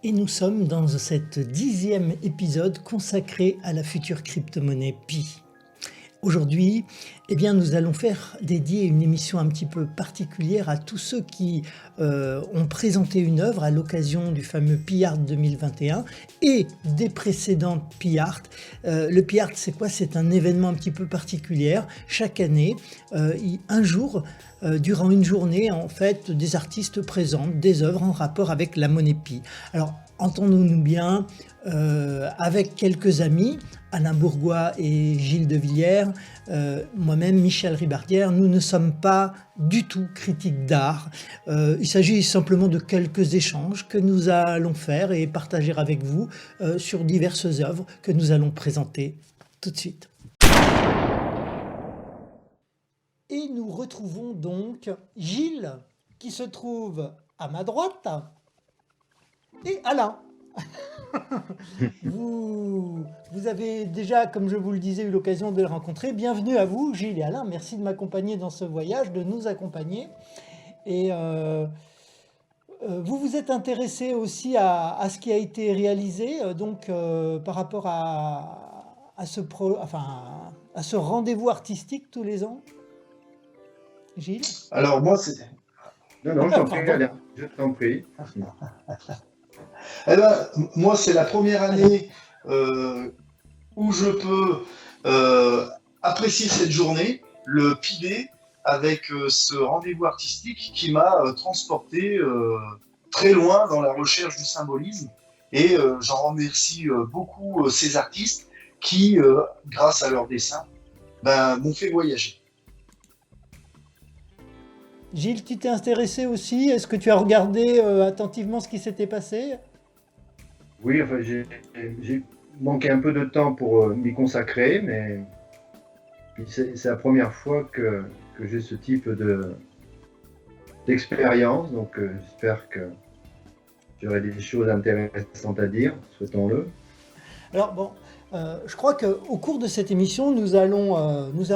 Et nous sommes dans cet 10e épisode consacré à la future crypto-monnaie Pi. Aujourd'hui, nous allons dédier une émission un petit peu particulière à tous ceux qui ont présenté une œuvre à l'occasion du fameux Pi Art 2021 et des précédentes Pi Art. Le Pi Art, c'est quoi? C'est un événement un petit peu particulier. Chaque année, un jour, durant une journée, en fait, des artistes présentent des œuvres en rapport avec la monnaie Pi. Alors, entendons-nous bien, avec quelques amis, Alain Bourgois et Gilles de Villiers, moi-même, Michel Ribardière, nous ne sommes pas du tout critiques d'art. Il s'agit simplement de quelques échanges que nous allons faire et partager avec vous sur diverses œuvres que nous allons présenter tout de suite. Et nous retrouvons donc Gilles, qui se trouve à ma droite, et Alain. Vous avez déjà, comme je vous le disais, eu l'occasion de le rencontrer. Bienvenue à vous, Gilles et Alain. Merci de m'accompagner dans ce voyage, de nous accompagner. Et vous vous êtes intéressé aussi à ce qui a été réalisé, par rapport à ce rendez-vous artistique tous les ans, Gilles? Alors moi, c'est... Non, je t'en prie, Alain, je t'en prie. Eh ben, moi, c'est la première année où je peux apprécier cette journée, le Pi-Day, avec ce rendez-vous artistique qui m'a transporté très loin dans la recherche du symbolisme. Et j'en remercie beaucoup ces artistes qui, grâce à leur dessin, m'ont fait voyager. Gilles, tu t'es intéressé aussi? Est-ce que tu as regardé attentivement ce qui s'était passé? Oui, enfin, j'ai manqué un peu de temps pour m'y consacrer, mais c'est la première fois que j'ai ce type d'expérience, donc j'espère que j'aurai des choses intéressantes à dire, souhaitons-le. Alors bon, je crois qu'au cours de cette émission, nous allons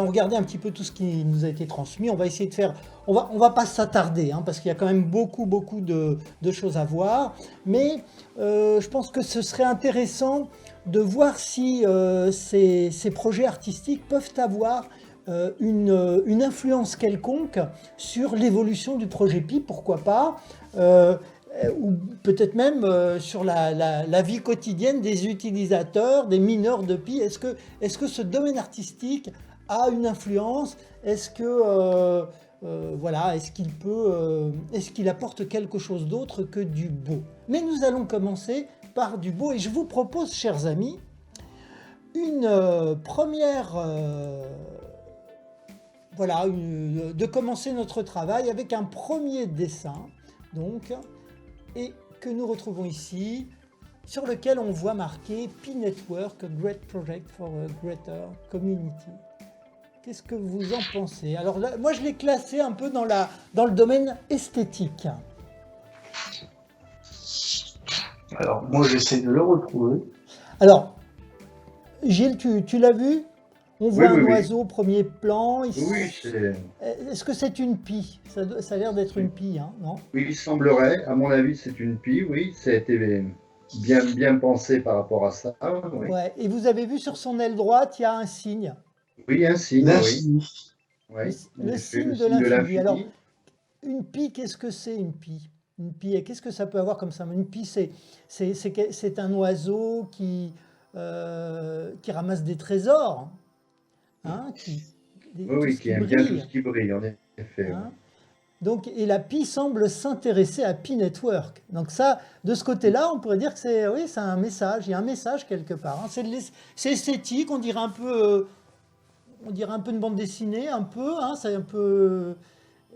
regarder un petit peu tout ce qui nous a été transmis. On va essayer de faire... On va pas s'attarder, parce qu'il y a quand même beaucoup de choses à voir. Mais je pense que ce serait intéressant de voir si ces projets artistiques peuvent avoir une influence quelconque sur l'évolution du projet Pi, pourquoi pas, ou peut-être même sur la vie quotidienne des utilisateurs, des mineurs de Pi. Est-ce que ce domaine artistique a une influence? Est-ce que est-ce qu'il apporte quelque chose d'autre que du beau? Mais nous allons commencer par du beau, et je vous propose, chers amis, une première de commencer notre travail avec un premier dessin, donc, et que nous retrouvons ici, sur lequel on voit marqué Pi Network, a great project for a greater community. Qu'est-ce que vous en pensez? Alors là, moi je l'ai classé un peu dans le domaine esthétique. Alors moi j'essaie de le retrouver. Alors, Gilles, tu l'as vu? On voit un oiseau au premier plan. Oui, c'est... Est-ce que c'est une pie? Ça a l'air d'être une pie, non? Oui, il semblerait. À mon avis, c'est une pie, oui. Ça a été bien pensé par rapport à ça. Oui. Ouais. Et vous avez vu sur son aile droite, il y a un signe. Oui, un signe, oui. Le signe de l'infini. Alors, une pie, qu'est-ce que c'est une pie? Une pie, qu'est-ce que ça peut avoir comme ça? Une pie, c'est un oiseau qui ramasse des trésors. Qui aime bien tout ce qui brille, en effet. Donc, et la Pi semble s'intéresser à Pi Network. Donc ça, de ce côté-là, on pourrait dire que c'est un message. Il y a un message quelque part. C'est esthétique, on dirait un peu une bande dessinée, un peu. C'est un peu...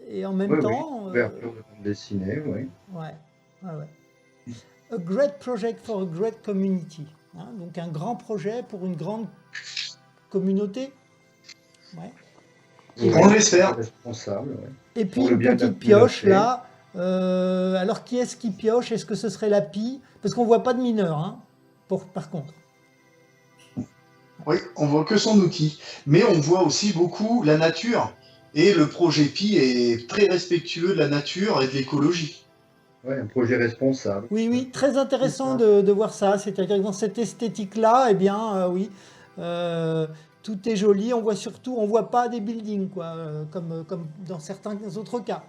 Et en même temps... Ouverture de bande dessinée, oui. Ouais. A great project for a great community. Donc un grand projet pour une grande communauté. Ouais. On l'espère. Responsable, ouais. Et puis une petite pioche là. Alors qui est-ce qui pioche? Est-ce que ce serait la Pi? Parce qu'on ne voit pas de mineur, par contre. Oui, on voit que son outil. Mais on voit aussi beaucoup la nature. Et le projet Pi est très respectueux de la nature et de l'écologie. Ouais, un projet responsable. Oui, oui, très intéressant C'est de voir ça. C'est-à-dire que dans cette esthétique-là, eh bien, oui, euh, tout est joli. On voit surtout, on voit pas des buildings, quoi, comme dans certains autres cas.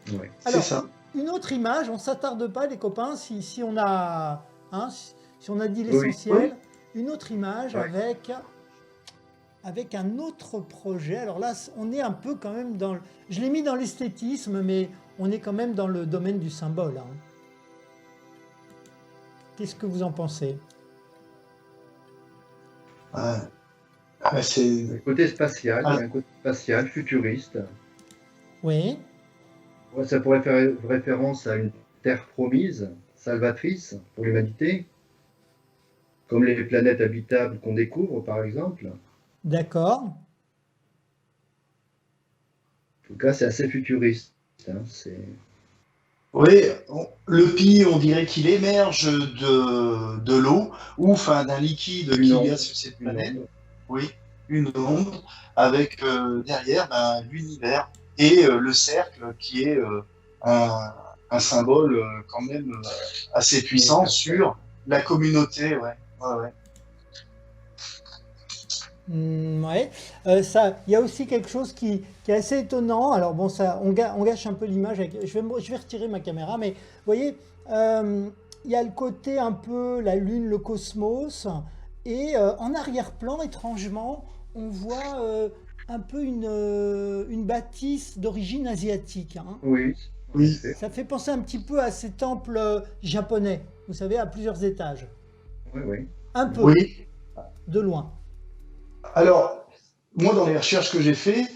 Ouais. c'est Alors, ça. une autre image, on s'attarde pas, les copains, si on a, hein, si on a dit Oui, Oui. l'essentiel. Une autre image ouais. avec un autre projet. Alors là, on est un peu quand même dans, je l'ai mis dans l'esthétisme, mais on est quand même dans le domaine du symbole, hein. Qu'est-ce que vous en pensez? Ouais. Ouais, c'est Le côté spatial, il y ah, a un côté spatial, futuriste. Oui, Ouais, ça pourrait faire référence à une terre promise, salvatrice pour l'humanité, comme les planètes habitables qu'on découvre, par exemple. En d'accord. tout cas, c'est assez futuriste, hein, c'est oui, le pi, on dirait qu'il émerge de l'eau ou enfin d'un liquide une qu'il y a onde, sur cette une planète. onde. Oui, une onde avec derrière l'univers et le cercle qui est un symbole quand même assez puissant Universel. sur la communauté. Ouais, ouais, ouais. Ouais. Ça, il y a aussi quelque chose qui est assez étonnant. Alors bon, ça, on gâche un peu l'image. Je vais retirer ma caméra, mais vous voyez, euh, il y a le côté un peu la Lune, le cosmos, et en arrière-plan, étrangement, on voit un peu une bâtisse d'origine asiatique, hein. Oui, en Oui, effet. Ça fait penser un petit peu à ces temples japonais, vous savez, à plusieurs étages. Oui, oui. Un peu, oui. de loin. Alors, moi, dans les recherches que j'ai fait,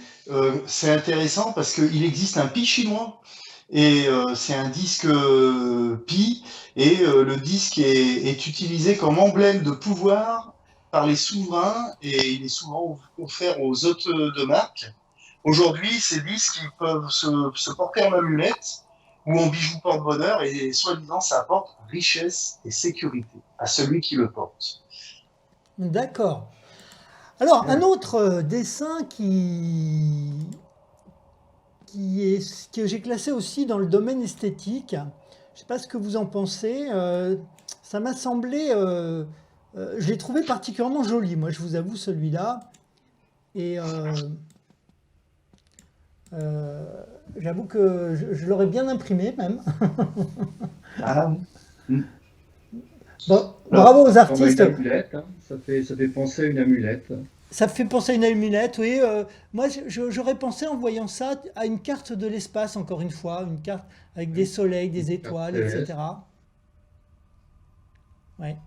c'est intéressant parce qu'il existe un pi chinois. Et c'est un disque pi, et le disque est utilisé comme emblème de pouvoir par les souverains, et il est souvent offert aux hôtes de marque. Aujourd'hui, ces disques ils peuvent se porter en amulette ou en bijou porte-bonheur, et soi-disant, ça apporte richesse et sécurité à celui qui le porte. D'accord. Alors, un Ah, autre dessin que j'ai classé aussi dans le domaine esthétique, je ne sais pas ce que vous en pensez, ça m'a semblé, je l'ai trouvé particulièrement joli, moi je vous avoue celui-là, et euh, j'avoue que je l'aurais bien imprimé même. Ah, oui. Bon, Alors, bravo ça aux ressemble à une artistes. amulette, hein. Ça fait penser à une amulette. Ça me fait penser à une amulette, oui. Moi, j'aurais pensé en voyant ça à une carte de l'espace, encore une fois, une carte avec des Oui. soleils, Une des carte étoiles, céleste. etc. Ouais,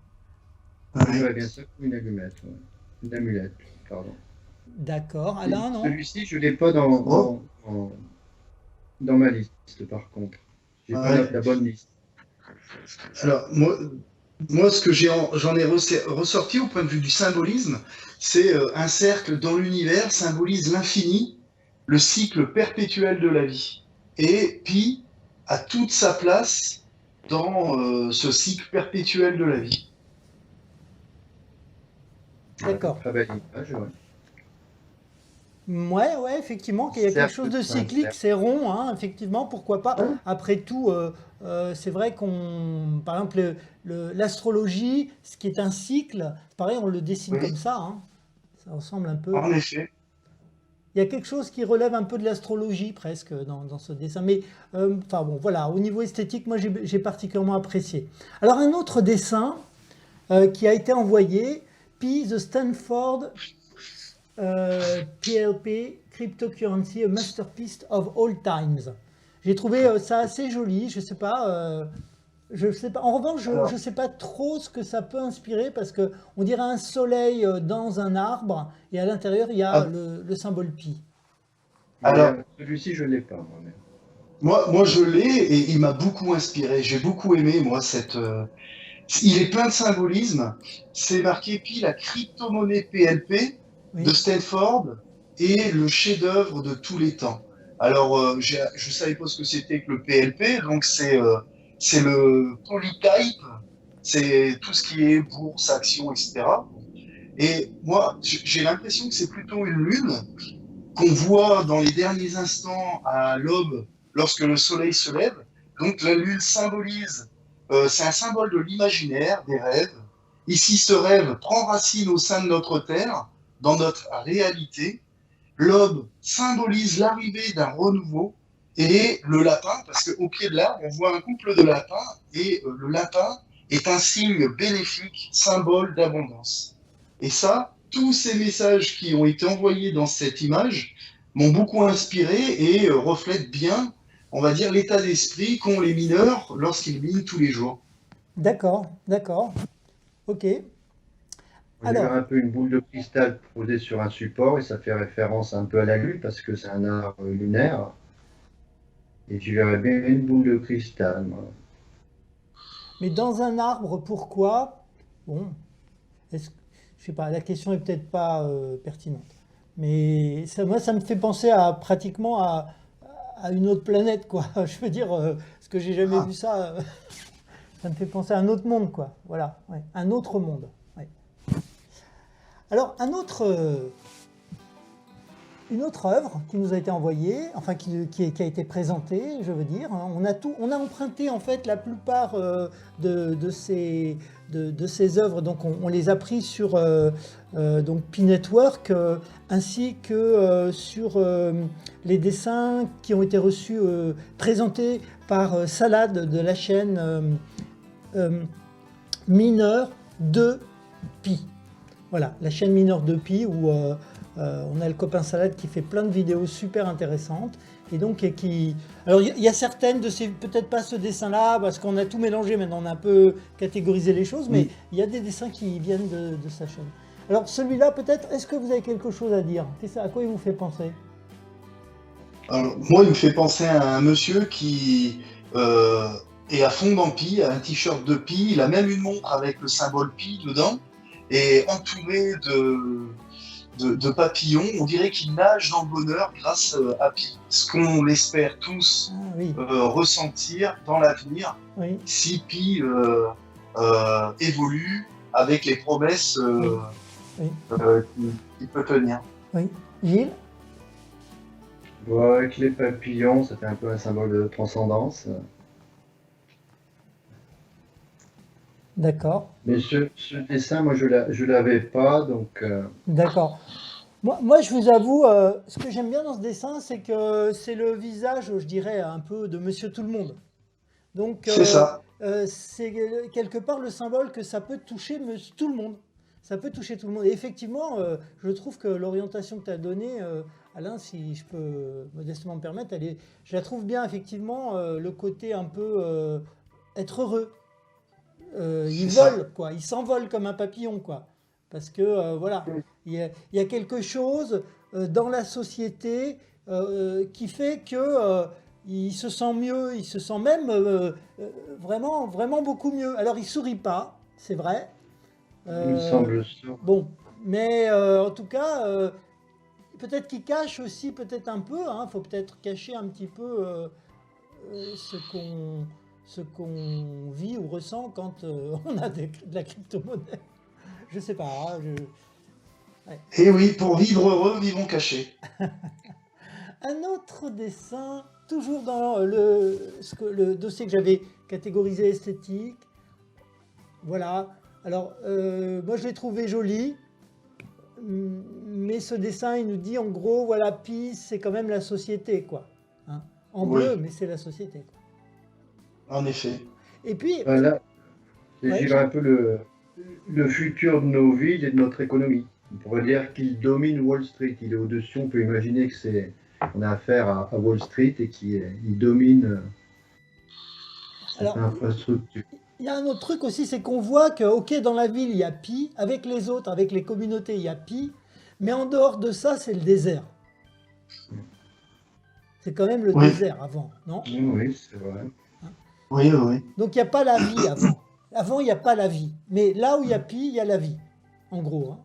Je oui. verrais bien ça comme une allumette. Ouais. Une amulette, pardon. d'accord. Et Alain, non? celui-ci, je ne l'ai pas Oh, dans ma liste, par contre. J'ai pas ouais. la bonne liste. Alors, moi, ce que j'en ai ressorti au point de vue du symbolisme, c'est un cercle dans l'univers symbolise l'infini, le cycle perpétuel de la vie. Et Pi a toute sa place dans ce cycle perpétuel de la vie. Ouais, D'accord. très belle image, ouais. Ouais, ouais, effectivement, qu'il y a quelque chose Cercle, de c'est un cyclique, cercle. c'est rond, hein, effectivement, pourquoi pas. Ouais. Après tout, c'est vrai par exemple, l'astrologie, ce qui est un cycle, pareil, on le dessine comme Oui, ça, hein. Ça ressemble un peu. en effet. Il y a quelque chose qui relève un peu de l'astrologie presque dans ce dessin. Mais enfin bon, voilà, au niveau esthétique, moi j'ai particulièrement apprécié. Alors un autre dessin qui a été envoyé, Pi the Stanford PLP Cryptocurrency, a masterpiece of all times. J'ai trouvé ça assez joli, je sais pas. Je sais pas. En revanche, je Alors, ne sais pas trop ce que ça peut inspirer parce que on dirait un soleil dans un arbre et à l'intérieur il y a ah, le symbole pi. alors, Celui-ci, je ne l'ai pas, moi-même. moi, je l'ai et il m'a beaucoup inspiré. J'ai beaucoup aimé, moi, il est plein de symbolisme. C'est marqué Pi, la crypto-monnaie PLP de Oui, Stanford et le chef-d'œuvre de tous les temps. Alors, je ne savais pas ce que c'était que le PLP, donc c'est le polytype, c'est tout ce qui est bourse, actions, etc. Et moi, j'ai l'impression que c'est plutôt une lune qu'on voit dans les derniers instants à l'aube lorsque le soleil se lève, Donc la lune symbolise, c'est un symbole de l'imaginaire, des rêves. Ici, ce rêve prend racine au sein de notre Terre, dans notre réalité. L'aube symbolise l'arrivée d'un renouveau et le lapin, parce qu'au pied de l'arbre, on voit un couple de lapins et le lapin est un signe bénéfique, symbole d'abondance. Et ça, tous ces messages qui ont été envoyés dans cette image m'ont beaucoup inspiré et reflètent bien, on va dire, l'état d'esprit qu'ont les mineurs lorsqu'ils minent tous les jours. D'accord, d'accord. Ok. On Alors, dirait un peu une boule de cristal posée sur un support et ça fait référence un peu à la Lune parce que c'est un art lunaire. Et tu verrais bien une boule de cristal, moi. mais dans un arbre, pourquoi? Bon, je sais pas, la question est peut-être pas pertinente. Mais ça, moi, ça me fait penser à pratiquement à une autre planète, quoi. Je veux dire, parce que j'ai jamais vu ça. Ça me fait penser à un autre monde, quoi. Voilà, ouais, un autre monde. Ouais. Alors, une autre œuvre qui nous a été envoyée, enfin qui a été présentée, je veux dire. On a emprunté en fait la plupart de ces œuvres, donc on les a pris sur donc Pi Network, ainsi que sur les dessins qui ont été reçus, présentés par Salade de la chaîne Mineur de Pi. Voilà, la chaîne Mineur de Pi où on a le copain Salade qui fait plein de vidéos super intéressantes. Et donc, alors, il y a certaines de ces, peut-être pas ce dessin-là, parce qu'on a tout mélangé maintenant, on a un peu catégorisé les choses, mais il y a des dessins qui viennent de sa chaîne. Alors, celui-là, peut-être, est-ce que vous avez quelque chose à dire? À quoi il vous fait penser? Alors, moi, il me fait penser à un monsieur qui est à fond dans Pi, a un t-shirt de Pi, il a même une montre avec le symbole Pi dedans, et entouré de papillons. On dirait qu'il nage dans le bonheur grâce à Pi. Ce qu'on espère tous oui. Ressentir dans l'avenir, Oui. si Pi évolue avec les promesses qu'il peut tenir. Oui. Gilles? Bon, avec les papillons, ça fait un peu un symbole de transcendance. D'accord. Mais ce dessin, moi, je l'avais pas, donc... D'accord. Moi, je vous avoue, ce que j'aime bien dans ce dessin, c'est que c'est le visage, je dirais, un peu de Monsieur Tout-le-Monde. Donc, c'est ça. C'est quelque part le symbole que ça peut toucher tout le monde. Ça peut toucher tout le monde. Et effectivement, je trouve que l'orientation que tu as donnée, Alain, si je peux modestement me permettre, je la trouve bien, effectivement, le côté un peu être heureux. Il vole, quoi. Il s'envole comme un papillon, quoi. Parce que, voilà, il y a quelque chose dans la société qui fait que il se sent mieux, il se sent même vraiment, vraiment beaucoup mieux. Alors, il sourit pas, c'est vrai. Il me semble ça. Bon, mais en tout cas, peut-être qu'il cache aussi, peut-être un peu, hein, faut peut-être cacher un petit peu ce qu'on vit ou ressent quand on a de la crypto-monnaie. Je sais pas. Hein, ouais. Et oui, pour vivre heureux, vivons cachés. Un autre dessin, toujours dans le dossier que j'avais catégorisé esthétique. Voilà. Alors, moi, je l'ai trouvé joli. Mais ce dessin, il nous dit, en gros, voilà, Pi, c'est quand même la société, quoi. Hein, en bleu, mais c'est la société, quoi. En effet. Et puis... Voilà. C'est un peu le futur de nos villes et de notre économie. On pourrait dire qu'il domine Wall Street. Il est au-dessus. On peut imaginer qu'on a affaire à Wall Street et qu'il domine cette infrastructure. Il y a un autre truc aussi, c'est qu'on voit que, ok, dans la ville, il y a Pi, avec les autres, avec les communautés, il y a Pi, mais en dehors de ça, c'est le désert. C'est quand même le désert avant, non? Oui, c'est vrai. Oui, oui. Donc, il n'y a pas la vie avant. Avant, il n'y a pas la vie. Mais là où il y a Pi, il y a la vie, en gros. Hein.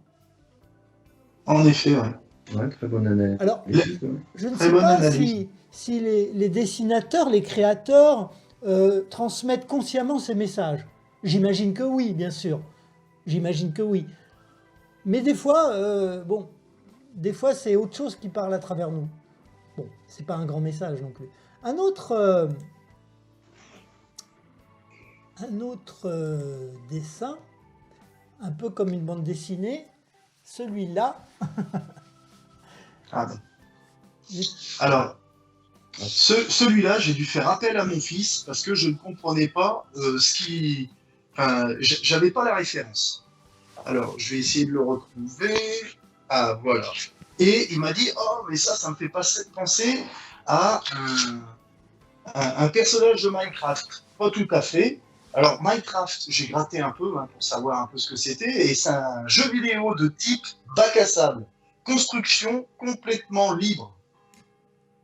En effet, oui. Ouais, très bonne analyse. Alors, je ne sais pas si les dessinateurs, les créateurs transmettent consciemment ces messages. J'imagine que oui, bien sûr. J'imagine que oui. Mais des fois, des fois, c'est autre chose qui parle à travers nous. Bon, c'est pas un grand message non plus. Un autre un autre dessin, un peu comme une bande dessinée. Celui-là. Ah, alors, celui-là, j'ai dû faire appel à mon fils parce que je ne comprenais pas Enfin, j'avais pas la référence. Alors, je vais essayer de le retrouver. Ah, voilà. Et il m'a dit, oh, mais ça me fait penser à un personnage de Minecraft. Pas tout à fait. Alors, Minecraft, j'ai gratté un peu pour savoir un peu ce que c'était. Et c'est un jeu vidéo de type bac à sable. Construction complètement libre.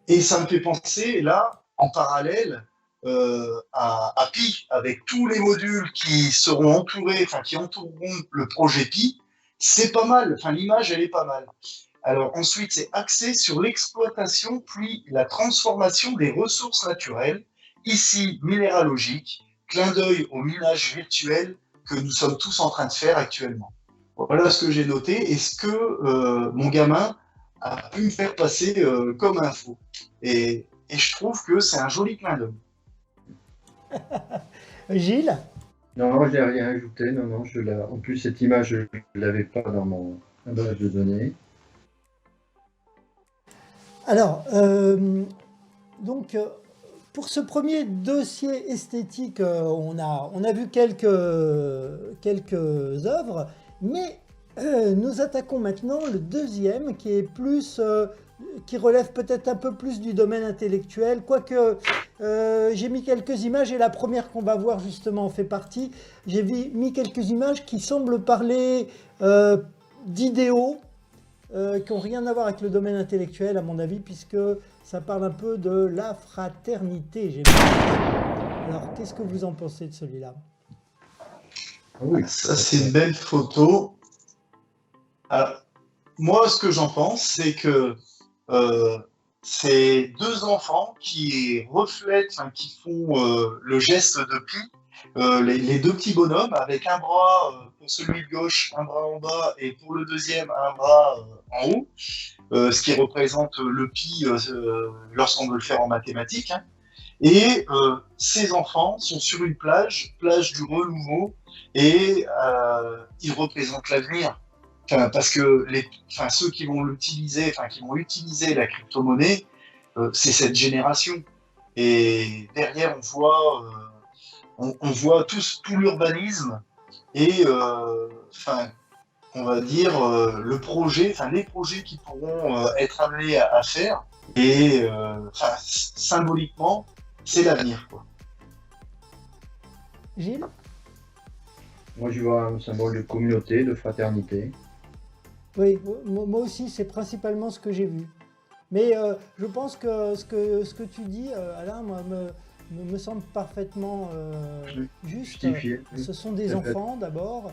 Et ça me fait penser, là, en parallèle, à Pi, avec tous les modules qui seront entourés, enfin, qui entoureront le projet Pi. C'est pas mal. Enfin, l'image, elle est pas mal. Alors, ensuite, c'est axé sur l'exploitation puis la transformation des ressources naturelles, ici minéralogiques, clin d'œil au minage virtuel que nous sommes tous en train de faire actuellement. Voilà ce que j'ai noté et ce que mon gamin a pu me faire passer comme info. Et je trouve que c'est un joli clin d'œil. Gilles? Non, je n'ai rien ajouté. Non, en plus, cette image, je ne l'avais pas dans mon base de données. Alors, donc, pour ce premier dossier esthétique, on a vu quelques œuvres, mais nous attaquons maintenant le deuxième qui est plus, qui relève peut-être un peu plus du domaine intellectuel, quoique j'ai mis quelques images et la première qu'on va voir justement en fait partie. J'ai mis quelques images qui semblent parler d'idéaux, qui n'ont rien à voir avec le domaine intellectuel, à mon avis, puisque ça parle un peu de la fraternité. J'ai vu. Alors, qu'est-ce que vous en pensez de celui-là? Oui, ça, c'est une belle photo. Alors, moi, ce que j'en pense, c'est que c'est deux enfants qui reflètent, enfin, qui font le geste de Pi, les deux petits bonhommes, avec un bras pour celui de gauche, un bras en bas, et pour le deuxième, un bras en haut, ce qui représente le Pi lorsqu'on veut le faire en mathématiques. Hein. Et ces enfants sont sur une plage du renouveau, et ils représentent l'avenir. Enfin, parce que ceux qui vont l'utiliser, qui vont utiliser la crypto-monnaie, c'est cette génération. Et derrière, on voit tout l'urbanisme et, on va dire, les projets qui pourront être amenés à faire. Et symboliquement, c'est l'avenir, quoi. Gilles? Moi, je vois un symbole de communauté, de fraternité. Oui, moi aussi, c'est principalement ce que j'ai vu. Mais je pense que ce que tu dis, Alain, moi, me semble parfaitement juste. Justifié. Ce sont des enfants d'abord,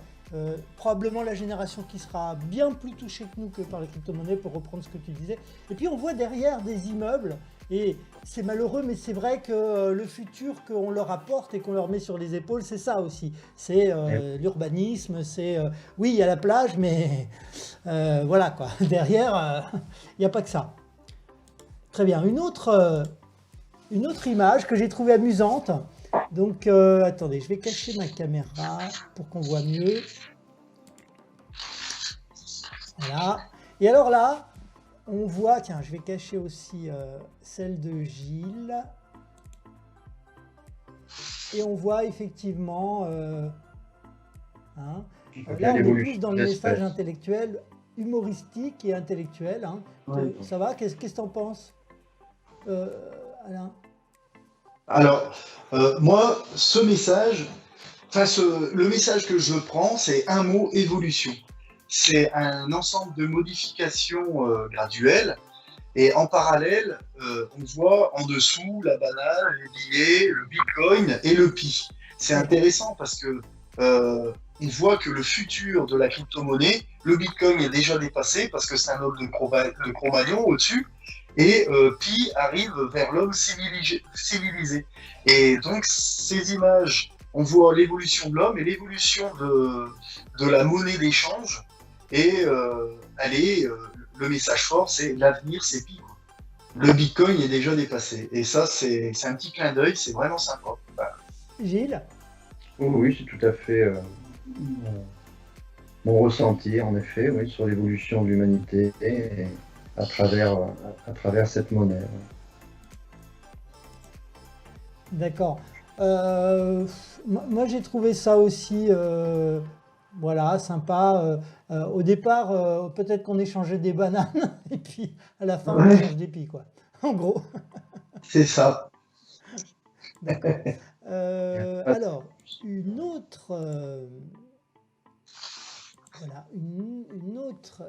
probablement la génération qui sera bien plus touchée que nous que par les crypto-monnaies, pour reprendre ce que tu disais. Et puis on voit derrière des immeubles, et c'est malheureux, mais c'est vrai que le futur qu'on leur apporte et qu'on leur met sur les épaules, c'est ça aussi. C'est l'urbanisme, c'est... oui, il y a la plage, mais voilà quoi. Derrière, il n'y a pas que ça. Très bien. Une autre image que j'ai trouvée amusante. Donc, attendez, je vais cacher ma caméra pour qu'on voit mieux. Voilà. Et alors là, on voit, tiens, je vais cacher aussi celle de Gilles. Et on voit effectivement, là on est plus dans le message intellectuel, humoristique et intellectuel. Hein. Ouais. Ça va? Qu'est-ce que tu en penses, Alain? Alors, moi, ce message, le message que je prends, c'est un mot: évolution. C'est un ensemble de modifications graduelles. Et en parallèle, on voit en dessous la banane, les billets, le bitcoin et le Pi. C'est intéressant parce que on voit que le futur de la crypto-monnaie, le bitcoin est déjà dépassé parce que c'est un homme de Cro-Magnon au-dessus. Et Pi arrive vers l'homme civilisé. Et donc, ces images, on voit l'évolution de l'homme et l'évolution de la monnaie d'échange. Et le message fort, c'est l'avenir, c'est Pi. Le bitcoin est déjà dépassé. Et ça, c'est un petit clin d'œil, c'est vraiment sympa. Voilà. Gilles? Oh, oui, c'est tout à fait mon ressenti, en effet, oui, sur l'évolution de l'humanité et à travers cette monnaie. D'accord. Moi, j'ai trouvé ça aussi, voilà, sympa. Au départ, peut-être qu'on échangeait des bananes et puis à la fin, on Ouais, échange des pies, quoi. En gros, c'est ça. d'accord. Ah, Alors, une autre, voilà, un autre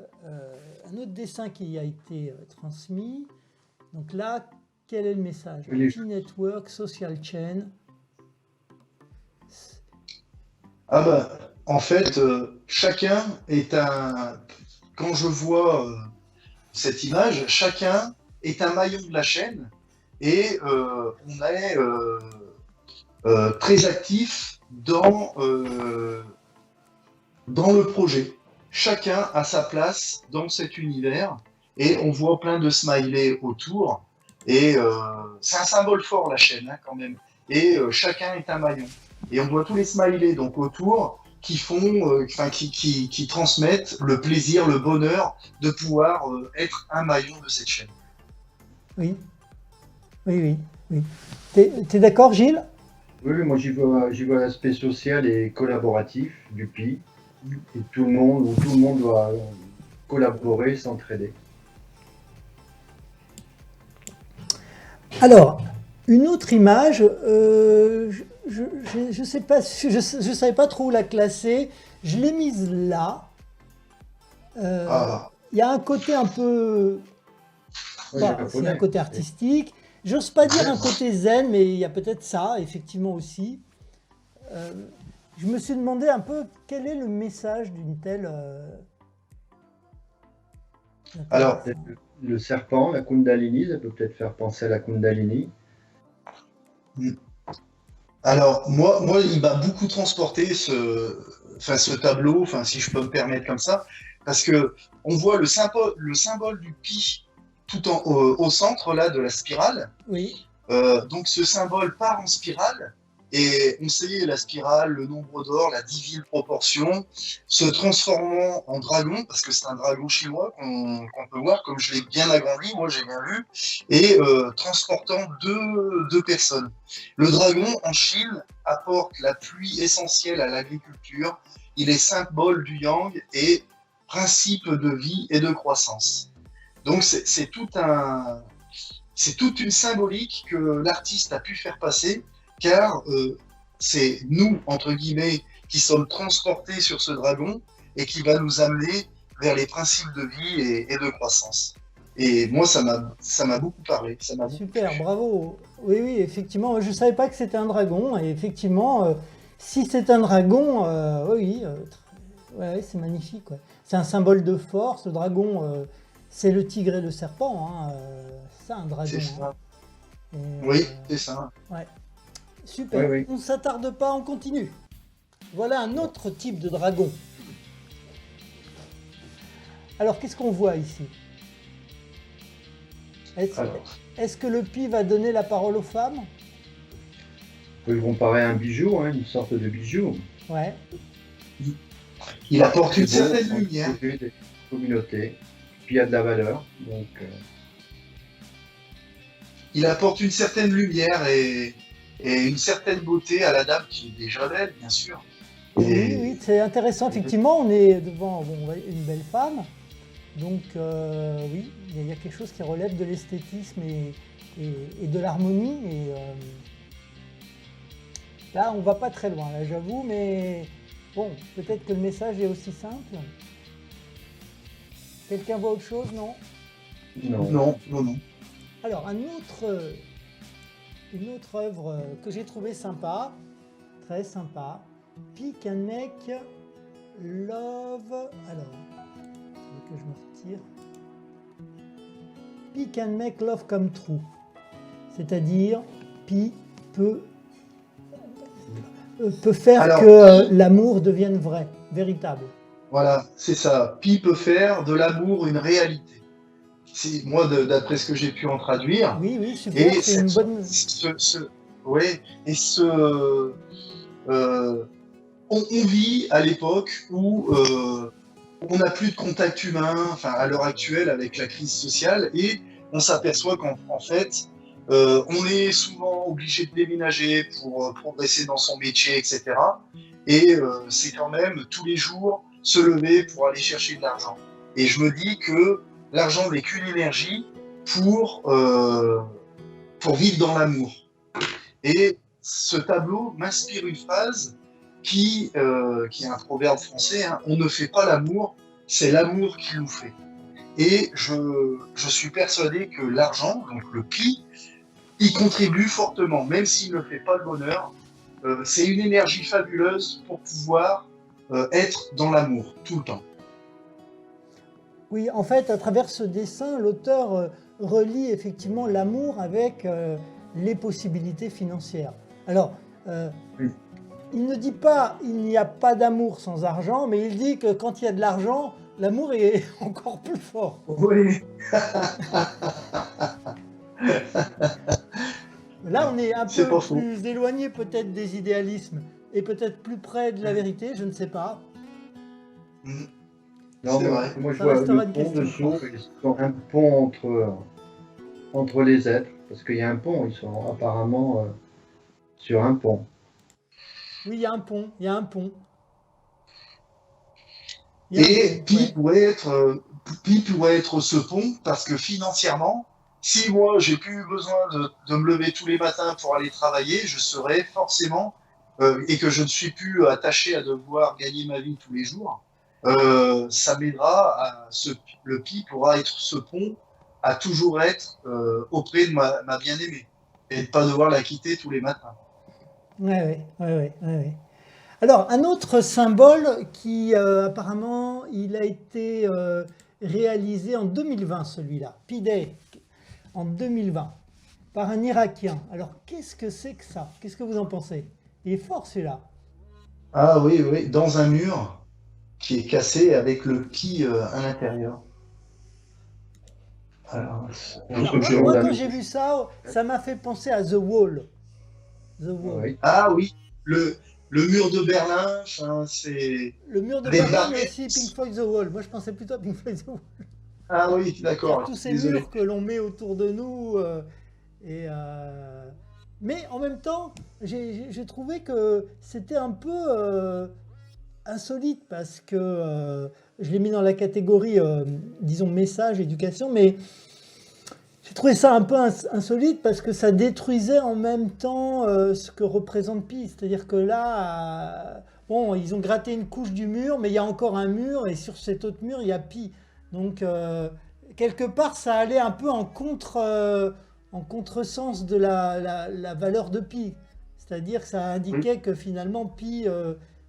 dessin qui a été transmis. Donc là, quel est le message? les- P-Network, Social Chain. Ah bah, en fait, chacun est un. Quand je vois cette image, chacun est un maillon de la chaîne et on est très actif dans le projet. Chacun a sa place dans cet univers et on voit plein de smileys autour. Et c'est un symbole fort, la chaîne, hein, quand même. Et chacun est un maillon. Et on voit tous les smileys donc autour qui font, qui transmettent le plaisir, le bonheur de pouvoir être un maillon de cette chaîne. Oui, oui, oui, oui. T'es d'accord, Gilles? Oui, oui, moi j'y vois l'aspect social et collaboratif du PI, et où tout le monde doit collaborer, s'entraider. Alors, une autre image, je sais pas, je savais pas trop où la classer. Je l'ai mise là. Ah, Il y a un côté un peu, Ouais, bah, c'est un japonais. côté artistique. J'ose pas dire un côté zen, mais il y a peut-être ça, effectivement aussi. Euh, je me suis demandé un peu quel est le message d'un tel alors, dessin. Le serpent, la Kundalini, ça peut peut-être faire penser à la Kundalini. moi, il m'a beaucoup transporté ce tableau, enfin, si je peux me permettre comme ça, parce que on voit le symbole du pi au centre là de la spirale. Oui, Donc ce symbole part en spirale et on sait la spirale, le nombre d'or, la divine proportion, se transformant en dragon, parce que c'est un dragon chinois qu'on peut voir, comme je l'ai bien agrandi, moi j'ai bien vu, et transportant deux personnes. Le dragon en Chine apporte la pluie essentielle à l'agriculture, il est symbole du yang et principe de vie et de croissance. Donc c'est toute une symbolique que l'artiste a pu faire passer, car c'est nous, entre guillemets, qui sommes transportés sur ce dragon et qui va nous amener vers les principes de vie et de croissance. Et moi, ça m'a beaucoup parlé, ça m'a beaucoup super, plu. bravo. Oui, oui, effectivement, je ne savais pas que c'était un dragon. Et effectivement, si c'est un dragon, oui, ouais, c'est magnifique. Ouais. C'est un symbole de force. Le dragon, c'est le tigre et le serpent. Hein, c'est ça, un dragon. C'est Hein. ça. Et, Oui, c'est ça. ouais, Oui, super. oui. On ne s'attarde pas, on continue. Voilà un autre type de dragon. Alors, qu'est-ce qu'on voit ici? Est-ce Alors, est-ce que le pi va donner la parole aux femmes? On peut le comparer à un bijou, hein, une sorte de bijou. Ouais. il apporte une C'est beau, certaine on peut lumière. trouver des communautés, puis il y a de la valeur. Donc, Il apporte une certaine lumière et une certaine beauté à la dame qui est déjà belle, bien sûr. Oui, oui, Et c'est intéressant. Effectivement, on est devant une belle femme. Donc, oui, il y a quelque chose qui relève de l'esthétisme et de l'harmonie. Et là, on va pas très loin, là, j'avoue, mais bon, peut-être que le message est aussi simple. Quelqu'un voit autre chose, non? non. non, non, non. Alors, une autre œuvre que j'ai trouvée sympa, très sympa, Pick and Make Love. Alors, que je me retire. Pi can make love come true. C'est-à-dire, Pi peut faire Alors, que l'amour devienne vrai, véritable. voilà, c'est ça. Pi peut faire de l'amour une réalité. C'est moi, d'après ce que j'ai pu en traduire. Oui, oui, super, Et c'est une bonne. ouais, et on vit à l'époque où on n'a plus de contact humain, enfin à l'heure actuelle avec la crise sociale, et on s'aperçoit qu'en fait, on est souvent obligé de déménager pour progresser dans son métier, etc. Et c'est quand même tous les jours se lever pour aller chercher de l'argent. Et je me dis que l'argent n'est qu'une énergie pour vivre dans l'amour. Et ce tableau m'inspire une phrase qui est un proverbe français, hein, on ne fait pas l'amour, c'est l'amour qui nous fait. Et je suis persuadé que l'argent, donc le pi, y contribue fortement, même s'il ne fait pas le bonheur. C'est une énergie fabuleuse pour pouvoir être dans l'amour tout le temps. Oui, en fait, à travers ce dessin, l'auteur relie effectivement l'amour avec les possibilités financières. Alors, Oui. il ne dit pas il n'y a pas d'amour sans argent, mais il dit que quand il y a de l'argent, l'amour est encore plus fort. Oui. Là, on est un C'est peu pas faux. plus éloigné peut-être des idéalismes et peut-être plus près de la vérité, je ne sais pas. Mm. Non, C'est vrai. moi je Ça vois restera le une pont question. dessous, ils sont un pont entre les êtres, parce qu'il y a un pont, ils sont apparemment sur un pont. Oui, il y a un pont, il y a un pont. Il y a un Et pont, Pi ouais. pourrait être ce pont parce que financièrement, si moi j'ai plus besoin de me lever tous les matins pour aller travailler, je serais forcément, et que je ne suis plus attaché à devoir gagner ma vie tous les jours, ça m'aidera le Pi pourra être ce pont à toujours être auprès de ma bien-aimée et de pas devoir la quitter tous les matins. Ouais. Alors, un autre symbole qui apparemment, il a été réalisé en 2020, celui-là, Pi Day, en 2020, par un Irakien. Alors, qu'est-ce que c'est que ça? Qu'est-ce que vous en pensez? Il est fort celui-là. Ah oui, oui, dans un mur qui est cassé avec le Pi à l'intérieur. Alors, Alors, moi, Construction moi, d'un quand nouveau. j'ai vu ça, ça m'a fait penser à The Wall. The Wall. Oui. ah oui, le mur de Berlin, enfin, c'est Le mur de les Berlin, mais barrettes. aussi Pink Floyd The Wall. Moi, je pensais plutôt à Pink Floyd The Wall. Ah oui, C'est-à-dire d'accord, tous ces désolé. murs que l'on met autour de nous. Et, mais en même temps, j'ai trouvé que c'était un peu insolite parce que je l'ai mis dans la catégorie, disons, message, éducation, mais j'ai trouvé ça un peu insolite parce que ça détruisait en même temps ce que représente Pi. C'est-à-dire que là, bon, ils ont gratté une couche du mur, mais il y a encore un mur et sur cet autre mur, il y a Pi. Donc, quelque part, ça allait un peu en contresens de la valeur de Pi. C'est-à-dire que ça indiquait que finalement, Pi,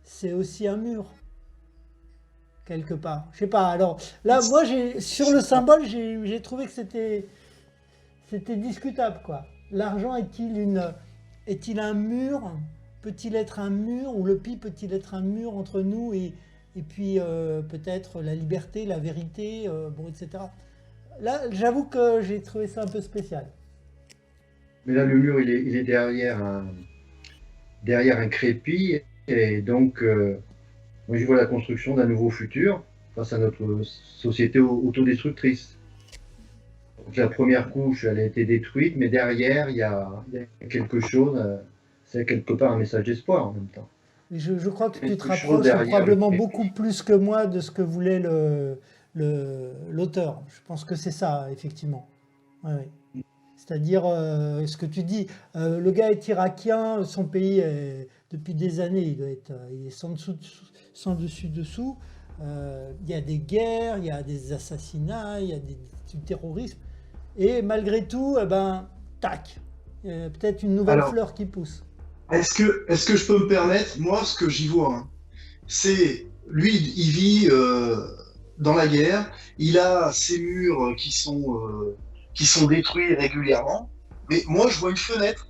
c'est aussi un mur, quelque part. Je sais pas. Alors là, moi, sur le symbole, j'ai trouvé que c'était discutable, quoi. L'argent est-il un mur? Peut-il être un mur? Ou le Pi peut-il être un mur entre nous et puis peut-être la liberté, la vérité, bon, etc. Là, j'avoue que j'ai trouvé ça un peu spécial. Mais là, le mur, il est derrière un crépi, et donc, moi, je vois la construction d'un nouveau futur face à notre société autodestructrice. Donc, la première couche, elle a été détruite, mais derrière, il y a quelque chose, c'est quelque part un message d'espoir en même temps. Et je crois que tu te Quelque chose rapproches derrière probablement le crépi. beaucoup plus que moi de ce que voulait l'auteur. Je pense que c'est ça, effectivement. Ouais. C'est-à-dire, ce que tu dis, le gars est irakien, son pays, depuis des années, il est sans dessus dessous. Il y a des guerres, il y a des assassinats, il y a du terrorisme. Et malgré tout, eh ben, tac, peut-être une nouvelle Alors, fleur qui pousse. est-ce que je peux me permettre, moi, ce que j'y vois, hein, c'est lui, il vit dans la guerre, il a ces murs qui sont détruits régulièrement, mais moi, je vois une fenêtre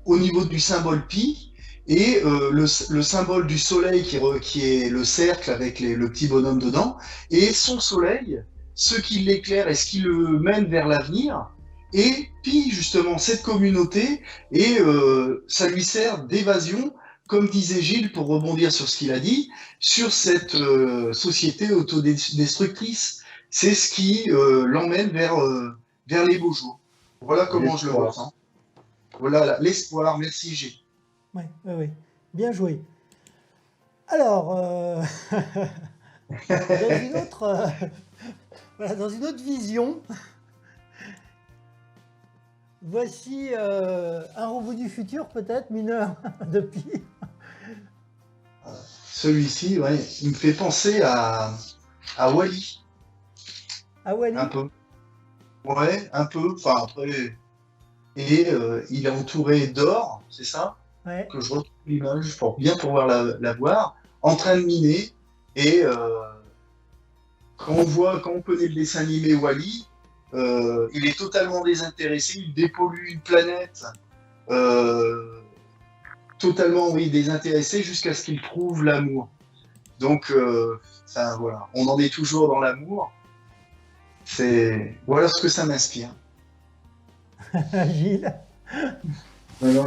au niveau du symbole pi et le symbole du soleil qui est le cercle avec le petit bonhomme dedans, et son soleil, ce qui l'éclaire et ce qui le mène vers l'avenir, et pi justement cette communauté, et ça lui sert d'évasion comme disait Gilles, pour rebondir sur ce qu'il a dit, sur cette société autodestructrice. C'est ce qui l'emmène vers les beaux jours. Voilà comment je le ressens. Voilà l'espoir. Merci Gilles. Oui, oui, oui. Bien joué. Alors, dans une autre vision, voici un robot du futur, peut-être, mineur de Pi. Celui-ci, ouais, il me fait penser à Wall-E. À Wall-E. Un peu. Ouais, un peu. Enfin, après. Et il est entouré d'or, c'est ça? Ouais. Que je retrouve l'image pour bien pouvoir la voir, en train de miner. Et quand on connaît le dessin animé Wall-E, il est totalement désintéressé, il dépollue une planète totalement désintéressé jusqu'à ce qu'il trouve l'amour. Donc, voilà, on en est toujours dans l'amour. Voilà ce que ça m'inspire. Gilles. Non,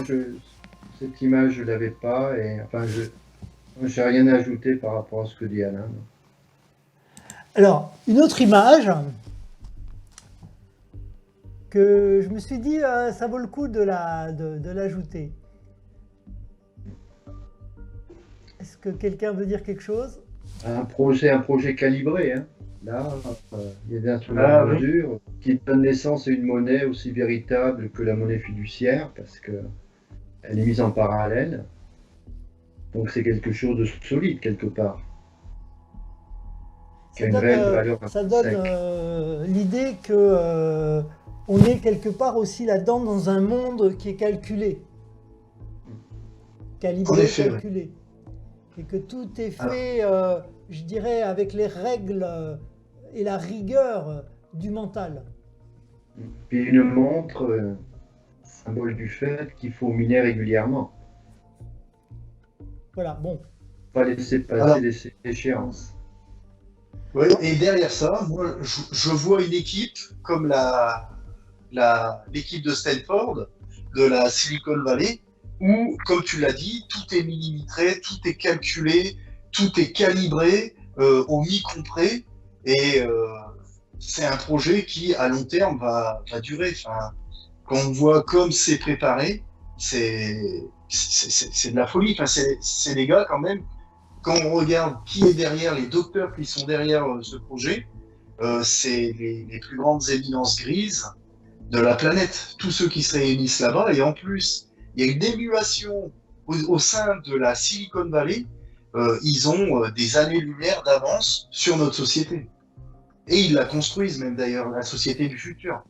cette image, je ne l'avais pas. Et enfin, je n'ai rien à ajouter par rapport à ce que dit Alain. Alors, une autre image que je me suis dit, ça vaut le coup de l'ajouter. Est-ce que quelqu'un veut dire quelque chose? Un projet calibré. Hein. Là, il y a des instruments de mesure qui donnent naissance à une monnaie aussi véritable que la monnaie fiduciaire parce qu'elle est mise en parallèle. Donc c'est quelque chose de solide quelque part. Ça donne l'idée que on est quelque part aussi là-dedans dans un monde qui est calculé. Calibré, calculé. Et que tout est fait, je dirais, avec les règles et la rigueur du mental. Puis une montre, symbole du fait qu'il faut miner régulièrement. Voilà, bon. Pas laisser passer des échéances. Oui, et derrière ça, moi, je vois une équipe comme l'équipe de Stanford, de la Silicon Valley, où, comme tu l'as dit, tout est millimétré, tout est calculé, tout est calibré au micron-près, et c'est un projet qui, à long terme, va durer. Enfin, quand on voit comme c'est préparé, c'est de la folie. Enfin, c'est des gars, quand même, quand on regarde qui est derrière, les docteurs qui sont derrière ce projet, c'est les plus grandes éminences grises de la planète, tous ceux qui se réunissent là-bas, et en plus, il y a une émulation au sein de la Silicon Valley, ils ont des années-lumière d'avance sur notre société. Et ils la construisent même d'ailleurs, la société du futur.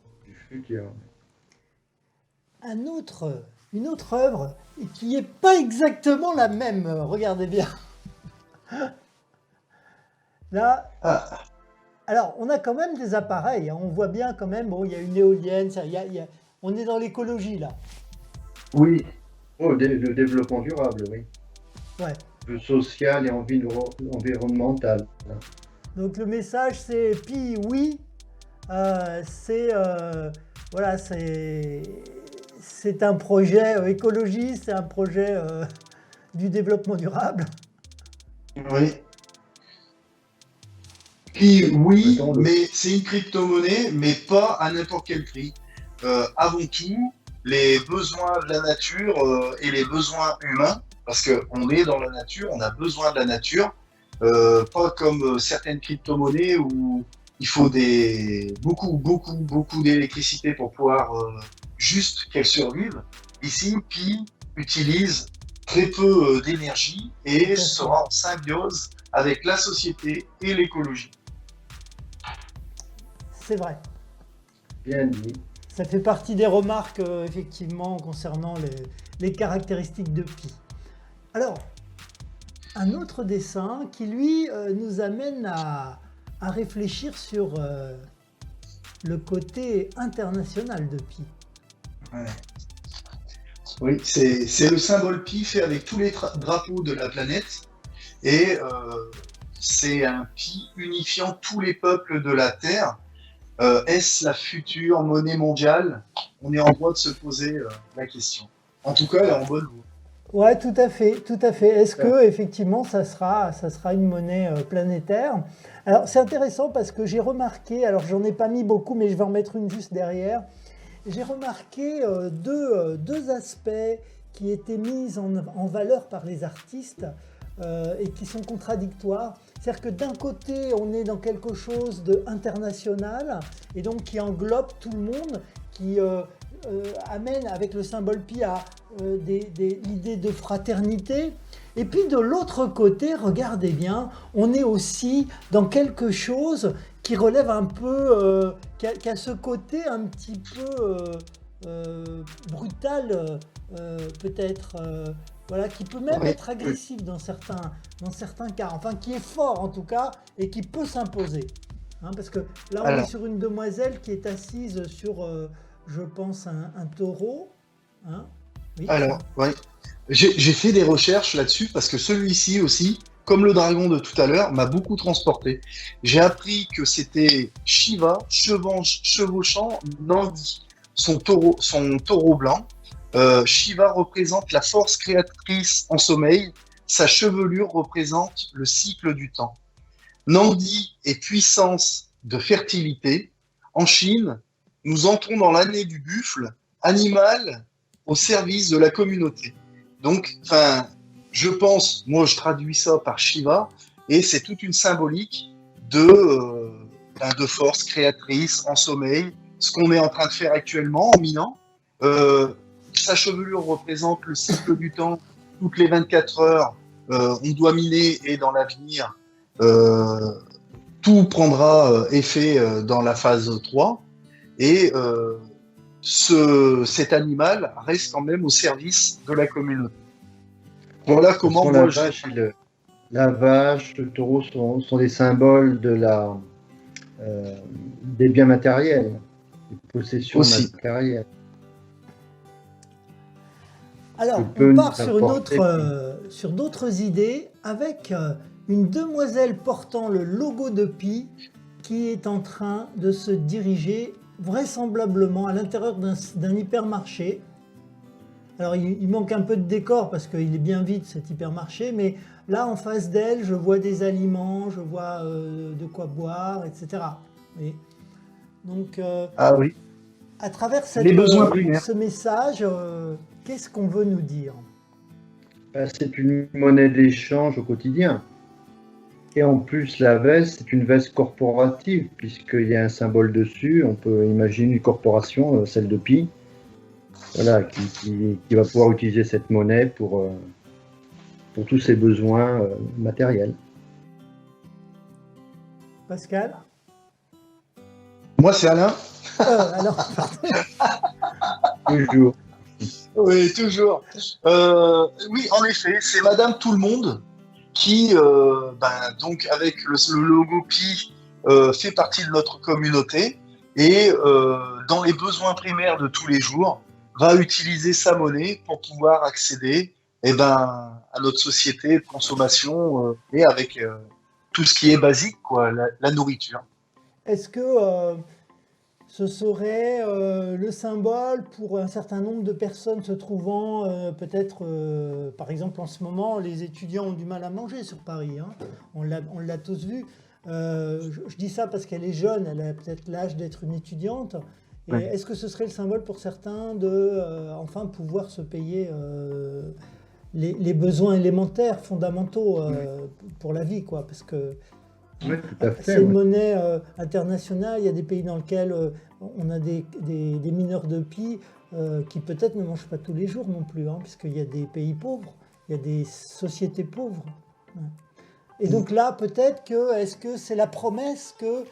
Une autre œuvre qui n'est pas exactement la même, regardez bien. Là, alors on a quand même des appareils, hein, on voit bien quand même, bon, il y a une éolienne, on est dans l'écologie là. Oui, le développement durable, oui. Ouais. Le social et environnemental. Donc le message c'est Pi, oui, c'est un projet écologiste, c'est un projet du développement durable. Oui. Puis oui, mais c'est une crypto-monnaie, mais pas à n'importe quel prix. Avant tout, les besoins de la nature et les besoins humains, parce qu'on est dans la nature, on a besoin de la nature, pas comme certaines crypto-monnaies où il faut beaucoup d'électricité pour pouvoir juste qu'elles survivent. Ici, Pi utilise très peu d'énergie et sera en symbiose avec la société et l'écologie. C'est vrai. Bien dit. Ça fait partie des remarques, effectivement, concernant les caractéristiques de Pi. Alors, un autre dessin qui, lui, nous amène à réfléchir sur le côté international de Pi. Ouais. Oui, c'est le symbole Pi fait avec tous les drapeaux de la planète. Et c'est un Pi unifiant tous les peuples de la Terre. Est-ce la future monnaie mondiale? On est en droit de se poser la question. En tout cas, elle est en bonne voie. Ouais, tout à fait, tout à fait. Est-ce que effectivement ça sera une monnaie planétaire? Alors c'est intéressant parce que j'ai remarqué, alors j'en ai pas mis beaucoup, mais je vais en mettre une juste derrière. J'ai remarqué deux aspects qui étaient mis en valeur par les artistes et qui sont contradictoires. C'est-à-dire que d'un côté, on est dans quelque chose d'international et donc qui englobe tout le monde, qui amène avec le symbole pi à l'idée de fraternité. Et puis de l'autre côté, regardez bien, on est aussi dans quelque chose qui relève un peu, qui a ce côté un petit peu brutal, peut-être, voilà, qui peut même être agressif dans certains cas, enfin qui est fort en tout cas et qui peut s'imposer. Hein, parce que là, on est sur une demoiselle qui est assise sur, je pense, un taureau. Hein, oui. Alors, ouais. J'ai fait des recherches là-dessus parce que celui-ci aussi, comme le dragon de tout à l'heure, m'a beaucoup transporté. J'ai appris que c'était Shiva chevauchant Nandi, son taureau blanc. Shiva représente la force créatrice en sommeil. Sa chevelure représente le cycle du temps. Nandi est puissance de fertilité. En Chine, nous entrons dans l'année du buffle, animal au service de la communauté. Donc, je pense, moi je traduis ça par Shiva, et c'est toute une symbolique de force créatrice en sommeil, ce qu'on est en train de faire actuellement en minant. Sa chevelure représente le cycle du temps, toutes les 24 heures, on doit miner, et dans l'avenir, tout prendra effet dans la phase 3, et cet animal reste quand même au service de la communauté. Voilà comment moi la vache, le taureau sont des symboles des biens matériels, des possessions matérielles. Alors, on part sur d'autres idées avec une demoiselle portant le logo de Pi qui est en train de se diriger vraisemblablement à l'intérieur d'un hypermarché. Alors il manque un peu de décor parce qu'il est bien vide cet hypermarché, mais là en face d'elle, je vois des aliments, je vois de quoi boire, etc. Et donc, oui. À travers ce message, qu'est-ce qu'on veut nous dire? C'est une monnaie d'échange au quotidien. Et en plus, la veste, c'est une veste corporative, puisqu'il y a un symbole dessus. On peut imaginer une corporation, celle de Pi, voilà, qui va pouvoir utiliser cette monnaie pour tous ses besoins matériels. Pascal? Moi, c'est Alain. Alors, Toujours. Oui, toujours. Oui, en effet, c'est Madame Tout-le-Monde qui, donc avec le logo Pi, fait partie de notre communauté et dans les besoins primaires de tous les jours, va utiliser sa monnaie pour pouvoir accéder à notre société de consommation et avec tout ce qui est basique, quoi, la nourriture. Est-ce que ce serait le symbole pour un certain nombre de personnes se trouvant peut-être, par exemple en ce moment, les étudiants ont du mal à manger sur Paris, hein. On l'a tous vu. Je dis ça parce qu'elle est jeune, elle a peut-être l'âge d'être une étudiante. Et ouais. Est-ce que ce serait le symbole pour certains de enfin pouvoir se payer les besoins élémentaires, fondamentaux pour la vie, quoi, parce que oui, tout à fait, c'est une monnaie internationale. Il y a des pays dans lesquels on a des mineurs de Pi qui peut-être ne mangent pas tous les jours non plus, hein, puisqu'il y a des pays pauvres, il y a des sociétés pauvres. Ouais. Et donc là, peut-être est-ce que c'est la promesse que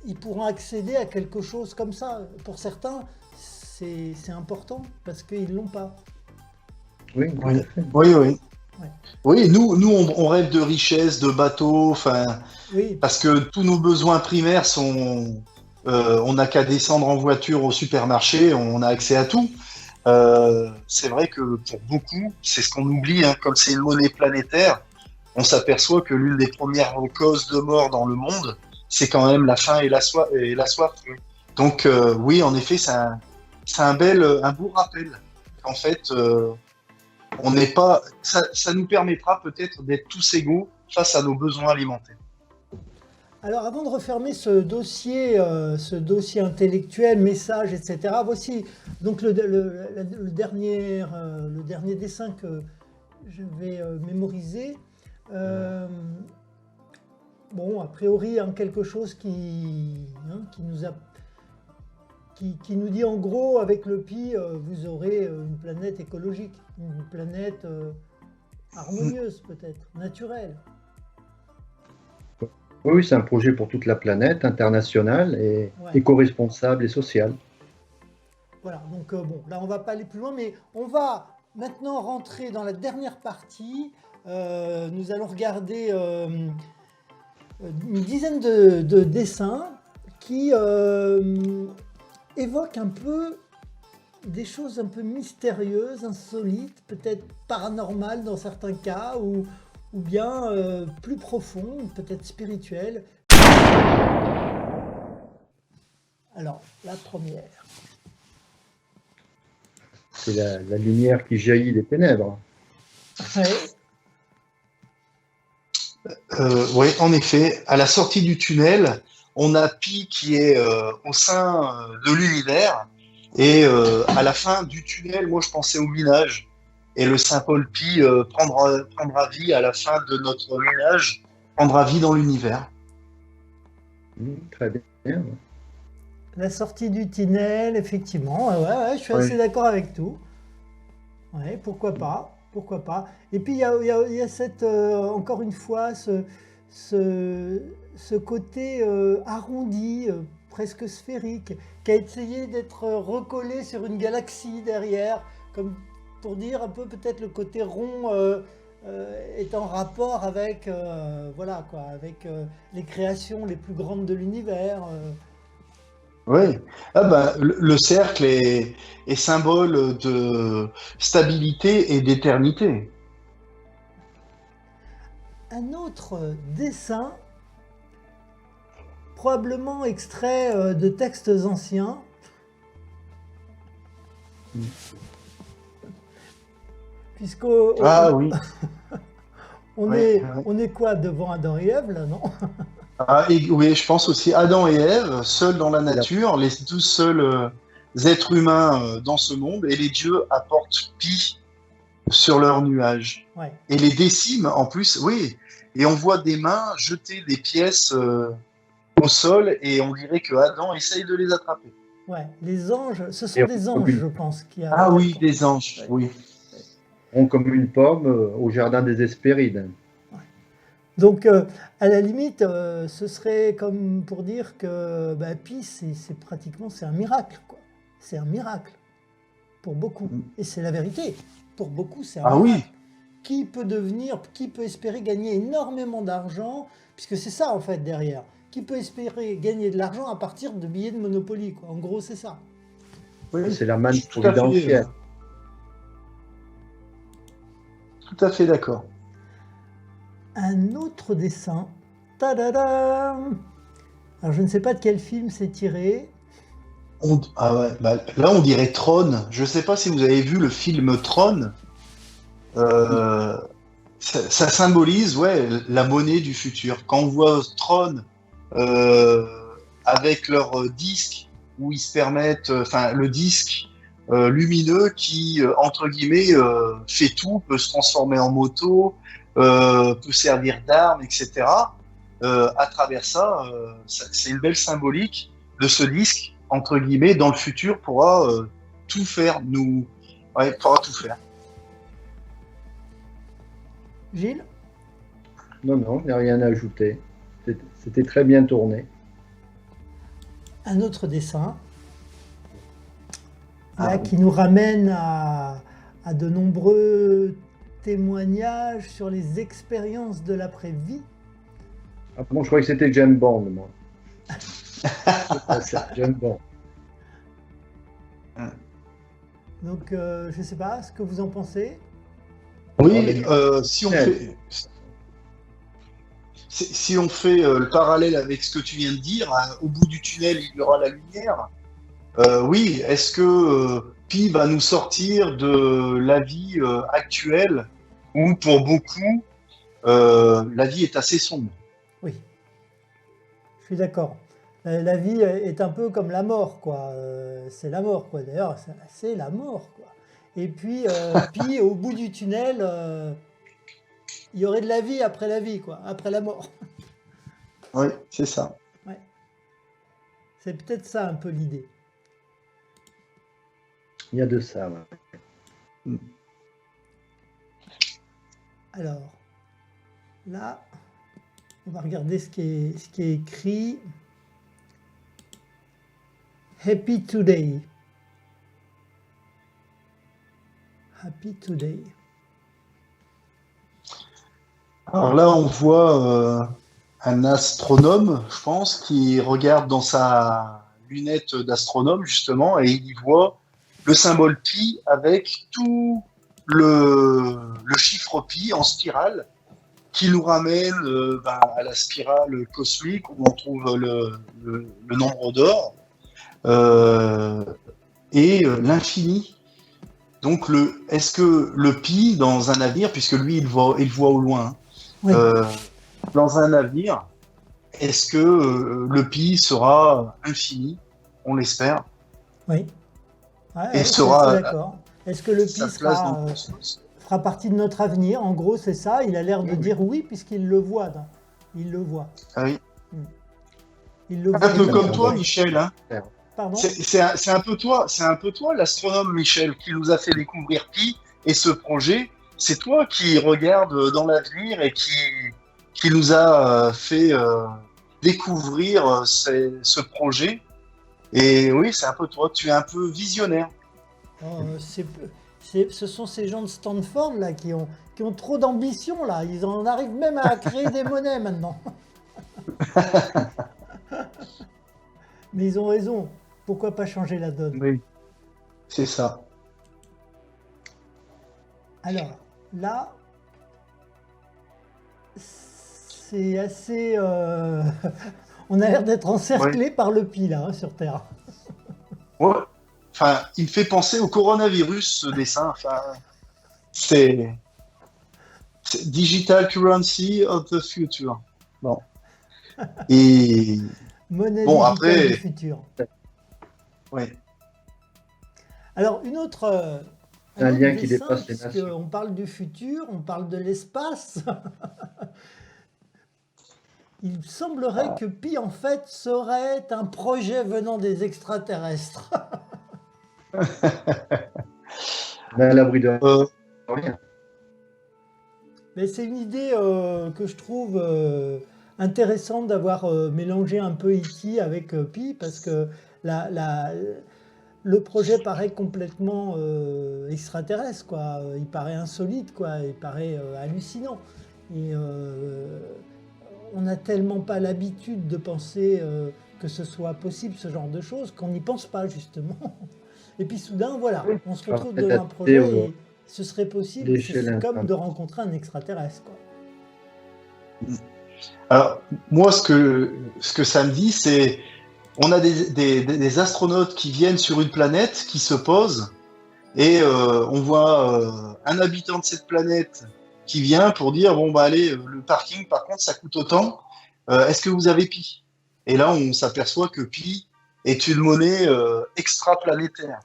ils pourront accéder à quelque chose comme ça? Pour certains, c'est important parce qu'ils ne l'ont pas. Oui, oui. Oui. Ouais. Oui, nous on rêve de richesse, de bateaux, oui. Parce que tous nos besoins primaires sont... on n'a qu'à descendre en voiture au supermarché, on a accès à tout. C'est vrai que pour beaucoup, c'est ce qu'on oublie, hein, comme c'est une monnaie planétaire, on s'aperçoit que l'une des premières causes de mort dans le monde, c'est quand même la faim et la soif. Donc oui, en effet, c'est un beau rappel qu'en fait... on n'est pas, ça nous permettra peut-être d'être tous égaux face à nos besoins alimentaires. Alors, avant de refermer ce dossier intellectuel, message, etc., voici donc le dernier dessin que je vais mémoriser. Bon, a priori, quelque chose qui nous dit en gros, avec le Pi, vous aurez une planète écologique, une planète harmonieuse peut-être, naturelle. Oui, c'est un projet pour toute la planète, international et éco-responsable et social. Voilà, donc bon, là on ne va pas aller plus loin, mais on va maintenant rentrer dans la dernière partie. Nous allons regarder une dizaine de dessins qui évoquent un peu des choses un peu mystérieuses, insolites, peut-être paranormales dans certains cas, ou bien plus profondes, peut-être spirituelles. Alors, la première. C'est la lumière qui jaillit des ténèbres. Oui, en effet, à la sortie du tunnel, on a Pi qui est au sein de l'univers, et à la fin du tunnel, moi je pensais au minage, et le Saint-Paul Pi prendra vie à la fin de notre minage, prendra vie dans l'univers. Très bien. La sortie du tunnel, effectivement, je suis assez d'accord avec tout. Ouais, pourquoi pas. Pourquoi pas. Et puis il y a cette, encore une fois, ce côté arrondi, presque sphérique, qui a essayé d'être recollé sur une galaxie derrière, comme pour dire un peu peut-être le côté rond est en rapport avec, voilà, quoi, avec les créations les plus grandes de l'univers. Oui, le cercle est symbole de stabilité et d'éternité. Un autre dessin, probablement extrait de textes anciens. Puisqu'on oui. on est quoi devant Adam et Ève, là, non? Oui, je pense aussi Adam et Ève, seuls dans la nature, les 12 seuls êtres humains dans ce monde, et les dieux apportent Pi sur leur nuage. Ouais. Et les décimes, en plus, oui. Et on voit des mains jeter des pièces au sol, et on dirait que Adam essaye de les attraper. Ouais, les anges, ce sont des anges, je pense. Oui, des anges, oui. Rond comme une pomme au jardin des Hespérides. Donc, à la limite, ce serait comme pour dire que Pi, c'est pratiquement un miracle, quoi. C'est un miracle pour beaucoup. Et c'est la vérité. Pour beaucoup, c'est un miracle. Oui. Qui peut espérer gagner énormément d'argent, puisque c'est ça, en fait, derrière. Qui peut espérer gagner de l'argent à partir de billets de Monopoly, quoi. En gros, c'est ça. Oui, c'est la manne providentielle. Tout à fait d'accord. Un autre dessin. Tadadam! Alors, je ne sais pas de quel film c'est tiré. Là, on dirait Tron. Je ne sais pas si vous avez vu le film Tron. Ça symbolise la monnaie du futur. Quand on voit Tron avec leur disque, où ils se permettent, le disque lumineux qui, entre guillemets, fait tout, peut se transformer en moto, peut servir d'arme, etc. À travers ça, c'est une belle symbolique de ce disque, entre guillemets, dans le futur, pourra tout faire, pourra tout faire. Gilles? Non, je n'ai rien à ajouter. C'était très bien tourné. Un autre dessin, là, qui nous ramène à de nombreux témoignages sur les expériences de l'après-vie. Ah, bon, je croyais que c'était James Bond, moi. C'est James Bond. Donc, je ne sais pas ce que vous en pensez. Oui, si on fait le parallèle avec ce que tu viens de dire, au bout du tunnel, il y aura la lumière. Oui, est-ce que Pi va nous sortir de la vie actuelle où pour beaucoup la vie est assez sombre? Oui, je suis d'accord. La vie est un peu comme la mort, quoi. C'est la mort, quoi. D'ailleurs, c'est la mort, quoi. Et puis au bout du tunnel, il y aurait de la vie après la vie, quoi, après la mort. Oui, c'est ça. Ouais. C'est peut-être ça un peu l'idée. Il y a de ça, ouais. Alors, là, on va regarder ce qui est écrit. Happy Today. Happy Today. Alors là, on voit un astronome, je pense, qui regarde dans sa lunette d'astronome, justement, et il y voit le symbole pi avec tout le chiffre pi en spirale qui nous ramène à la spirale cosmique où on trouve le nombre d'or et l'infini. Donc, est-ce que le pi, dans un navire, puisque lui, il voit au loin, Oui. dans un navire, est-ce que le pi sera infini? On l'espère. Oui. Ouais, Et ouais, sera je suis d'accord. Est-ce que le pi sa place dans le cosmos. fera partie de notre avenir? En gros, c'est ça. Il a l'air de dire oui, puisqu'il le voit. Il le voit. Ah oui. Il le Un voit. peu comme toi, Michel. Hein. Pardon? C'est un peu toi, l'astronome Michel, qui nous a fait découvrir Pi et ce projet. C'est toi qui regarde dans l'avenir et qui nous a fait découvrir ce projet. Et oui, c'est un peu toi. Tu es un peu visionnaire. Oh, ce sont ces gens de Stanford là qui ont trop d'ambition là. Ils en arrivent même à créer des monnaies maintenant. Mais ils ont raison. Pourquoi pas changer la donne? Oui, c'est ça. Alors là, c'est assez. On a l'air d'être encerclé par le pi là sur Terre. Ouais. Enfin, il me fait penser au coronavirus, ce dessin. Enfin, c'est Digital Currency of the Future. Bon. Et Monnaie bon, digitale après, du futur. ouais. Alors, une autre. Un autre lien qui dessin, dépasse les puisque nations. on parle du futur, on parle de l'espace. Il semblerait que Pi, en fait, serait un projet venant des extraterrestres. On est à l'abri de Euh, rien. Mais c'est une idée que je trouve intéressante d'avoir mélangé un peu E.T. avec Pi, parce que le projet paraît complètement extraterrestre, quoi. Il paraît insolite, quoi. Il paraît hallucinant. Et on n'a tellement pas l'habitude de penser que ce soit possible, ce genre de choses, qu'on n'y pense pas, justement. Et puis soudain, voilà, on se retrouve devant un projet et ce serait possible, L'échelle c'est comme infime. de rencontrer un extraterrestre, quoi. Alors, moi, ce que ça me dit, c'est on a des astronautes qui viennent sur une planète, qui se posent, et on voit un habitant de cette planète qui vient pour dire, bon, bah allez, le parking, par contre, ça coûte autant. Est-ce que vous avez Pi? Et là, on s'aperçoit que Pi est une monnaie extraplanétaire.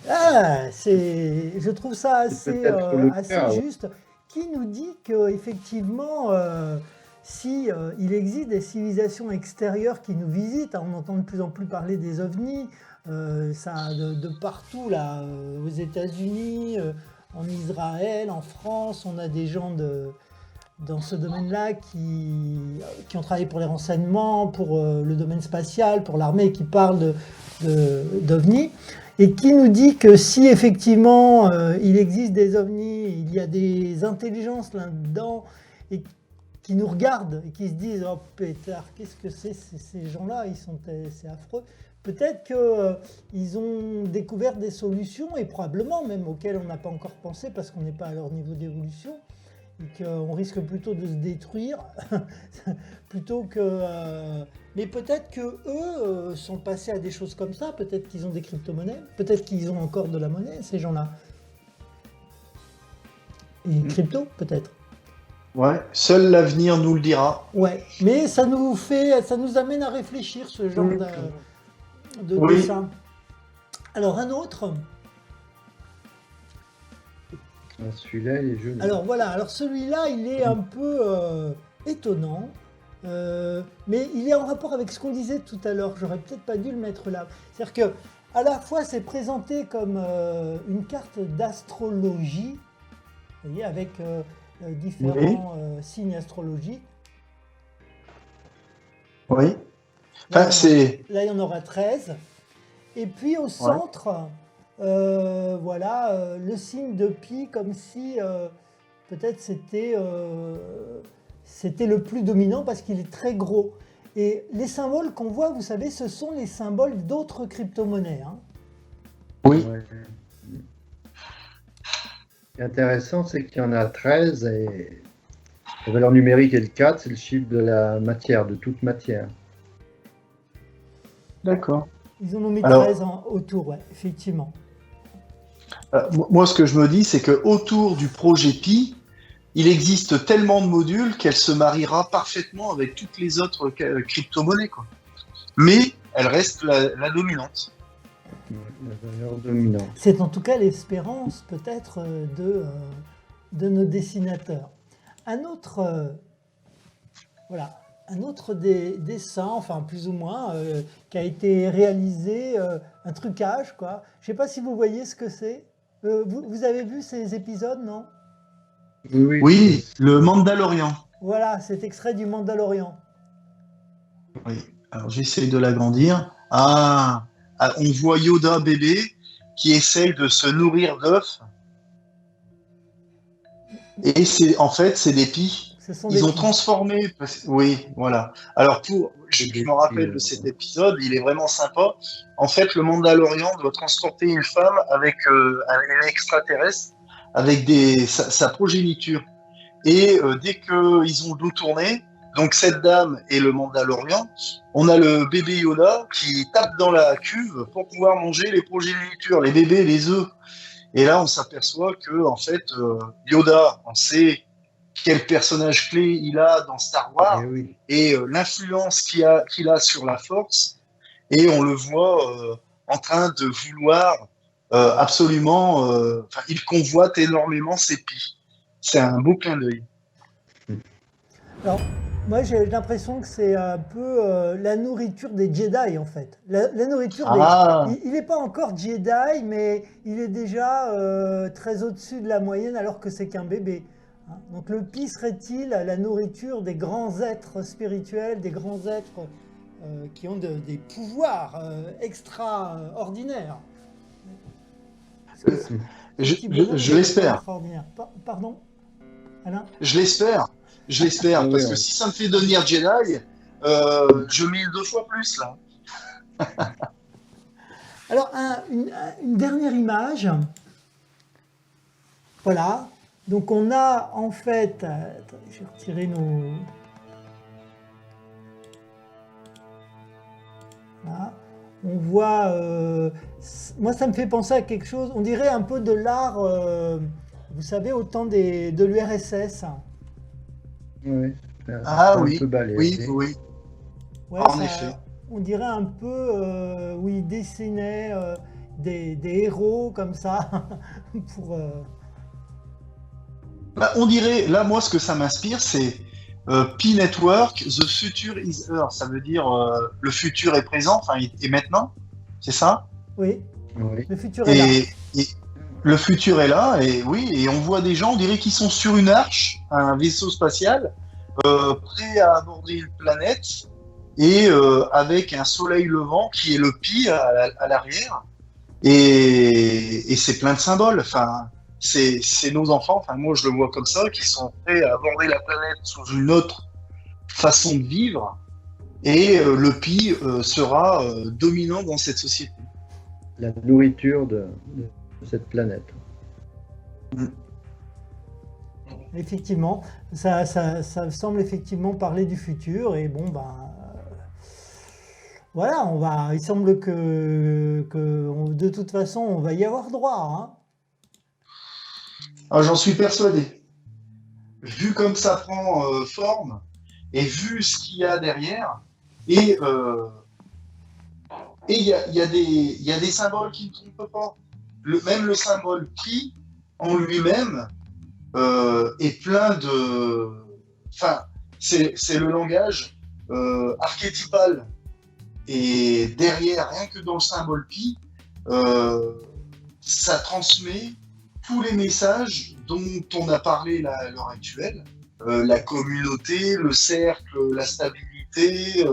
Ah, je trouve ça assez, peut-être le assez cas, ouais. juste, qui nous dit qu'effectivement, si il existe des civilisations extérieures qui nous visitent, hein, on entend de plus en plus parler des ovnis, ça, de partout, là, aux États-Unis, en Israël, en France, on a des gens dans ce domaine-là qui ont travaillé pour les renseignements, pour le domaine spatial, pour l'armée, qui parlent d'ovnis, et qui nous dit que si effectivement il existe des ovnis, il y a des intelligences là-dedans, et qui nous regardent, et qui se disent « Oh pétard, qu'est-ce que c'est ces gens-là, c'est affreux ». Peut-être qu'ils ont découvert des solutions, et probablement même auxquelles on n'a pas encore pensé, parce qu'on n'est pas à leur niveau d'évolution, et qu'on risque plutôt de se détruire plutôt que... Mais peut-être que eux sont passés à des choses comme ça, peut-être qu'ils ont des crypto-monnaies, peut-être qu'ils ont encore de la monnaie, ces gens-là. Et crypto, peut-être. Ouais, seul l'avenir nous le dira. Ouais, mais ça nous amène à réfléchir, ce genre de Oui. dessin. Alors, un autre... Celui-là, il est joli. Alors voilà, alors celui-là, il est un peu étonnant, mais il est en rapport avec ce qu'on disait tout à l'heure. J'aurais peut-être pas dû le mettre là. C'est-à-dire que à la fois, c'est présenté comme une carte d'astrologie, vous voyez, avec différents signes astrologiques. Oui. Là, Enfin, c'est. là, il y en aura 13. Et puis au centre, voilà, le signe de Pi, comme si peut-être c'était le plus dominant parce qu'il est très gros. Et les symboles qu'on voit, vous savez, ce sont les symboles d'autres crypto-monnaies. Hein. Oui. Ouais. Ce qui est intéressant, c'est qu'il y en a 13 et la valeur numérique est le 4, c'est le chiffre de la matière, de toute matière. D'accord. Ils en ont mis Alors- 13 autour, ouais, effectivement. Moi, ce que je me dis, c'est que autour du projet Pi, il existe tellement de modules qu'elle se mariera parfaitement avec toutes les autres crypto-monnaies, quoi. Mais elle reste la dominante. La valeur dominante. C'est en tout cas l'espérance peut-être de nos dessinateurs. Un autre, voilà, un autre dessin, enfin plus ou moins, qui a été réalisé, un trucage, quoi. Je sais pas si vous voyez ce que c'est. Vous avez vu ces épisodes, non? Oui, le Mandalorian. Voilà, cet extrait du Mandalorian. Oui. Alors j'essaie de l'agrandir. Ah, on voit Yoda bébé qui essaye de se nourrir d'œufs. Et en fait, c'est des Pi. Ce sont Ils des ont Pi. transformé. Oui, voilà. Alors je me rappelle de cet épisode, il est vraiment sympa. En fait, le Mandalorian doit transporter une femme avec un extraterrestre, avec sa progéniture. Et dès qu'ils ont le dos tourné, donc cette dame et le Mandalorian, on a le bébé Yoda qui tape dans la cuve pour pouvoir manger les progénitures, les bébés, les œufs. Et là, on s'aperçoit que en fait, Yoda, on sait quel personnage clé il a dans Star Wars et l'influence qu'il a sur la Force. Et on le voit en train de vouloir absolument. Il convoite énormément ses Pi. C'est un beau clin d'œil. Alors, moi j'ai l'impression que c'est un peu la nourriture des Jedi en fait. La nourriture des... Il n'est pas encore Jedi, mais il est déjà très au-dessus de la moyenne alors que c'est qu'un bébé. Hein. Donc le Pi serait-il la nourriture des grands êtres spirituels, des grands êtres qui ont des pouvoirs extraordinaires? Je l'espère. Pardon, Alain? Je l'espère, parce que si ça me fait devenir Jedi, je mets 2 fois plus là. Alors, une dernière image. Voilà. Donc, on a en fait... Attendez, je vais retirer nos... Voilà. On voit... moi, ça me fait penser à quelque chose... On dirait un peu de l'art, vous savez, au temps de l'URSS. Oui. Oui. Ouais, En effet. On dirait un peu où il dessinait des héros comme ça pour. On dirait, là, moi, ce que ça m'inspire, c'est Pi Network, The Future is Here. Ça veut dire le futur est présent, enfin, est maintenant. C'est ça? Oui. Le futur est là. Et le futur est là, et oui, et on voit des gens, on dirait qu'ils sont sur une arche, un vaisseau spatial, prêt à aborder une planète, et avec un soleil levant qui est le Pi à l'arrière, et c'est plein de symboles. Enfin, c'est nos enfants, enfin moi je le vois comme ça, qui sont prêts à aborder la planète sous une autre façon de vivre, et le Pi sera dominant dans cette société. La nourriture de cette planète. effectivement, ça semble effectivement parler du futur. Et bon, voilà, il semble que de toute façon, on va y avoir droit, hein. Ah, j'en suis persuadé. Vu comme ça prend forme et vu ce qu'il y a derrière, et il y a des symboles qui ne trompent pas. Même le symbole pi en lui-même est plein de. Enfin, c'est le langage archétypal. Et derrière, rien que dans le symbole pi, ça transmet tous les messages dont on a parlé à l'heure actuelle. La communauté, le cercle, la stabilité,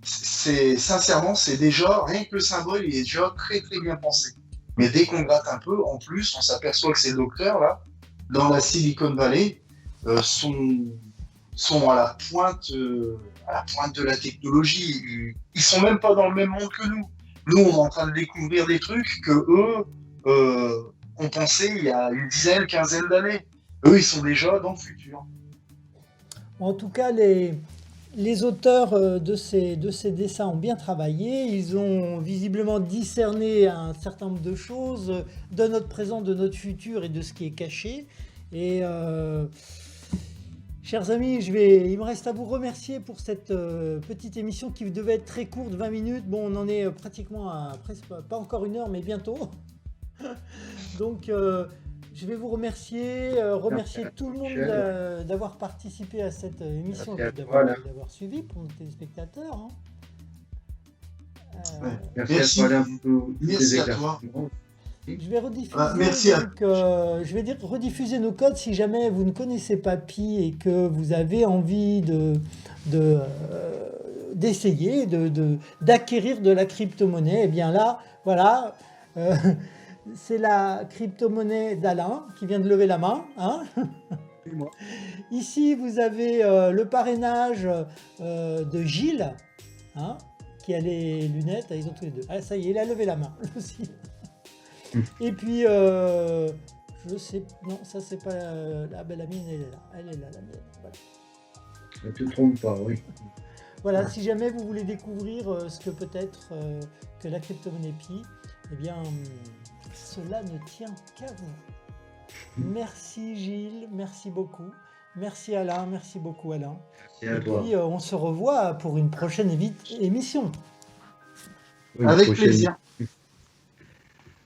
sincèrement, c'est déjà, rien que le symbole, il est déjà très très bien pensé. Mais dès qu'on gratte un peu, en plus, on s'aperçoit que ces docteurs là, dans la Silicon Valley, sont à la pointe de la technologie. Ils sont même pas dans le même monde que nous. Nous, on est en train de découvrir des trucs que eux ont pensé il y a une dizaine, quinzaine d'années. Eux, ils sont déjà dans le futur. En tout cas, les auteurs de ces dessins ont bien travaillé. Ils ont visiblement discerné un certain nombre de choses de notre présent, de notre futur et de ce qui est caché. Et chers amis, il me reste à vous remercier pour cette petite émission qui devait être très courte, 20 minutes. Bon, on en est pratiquement à presque pas encore 1 heure, mais bientôt. Donc, je vais vous remercier tout le monde d'avoir participé à cette émission et d'avoir suivi pour nos téléspectateurs, hein. Merci. Merci à toi. Je vais rediffuser, merci rediffuser nos codes si jamais vous ne connaissez pas Pi et que vous avez envie d'essayer, d'acquérir de la crypto-monnaie. Eh bien là, voilà, c'est la crypto-monnaie d'Alain qui vient de lever la main, hein. Ici, vous avez le parrainage de Gilles, hein, qui a les lunettes. Ils ont tous les deux. Ah, ça y est, il a levé la main aussi. Et puis, je sais, non, ça c'est pas la mienne, elle est là, la mienne. Voilà. Ne te trompe pas, oui. Voilà, si jamais vous voulez découvrir ce que peut être que la crypto-monnaie Pi, eh bien, cela ne tient qu'à vous. Merci Gilles, merci beaucoup. Merci Alain, merci beaucoup Alain. Merci à toi. Puis on se revoit pour une prochaine émission. Avec plaisir.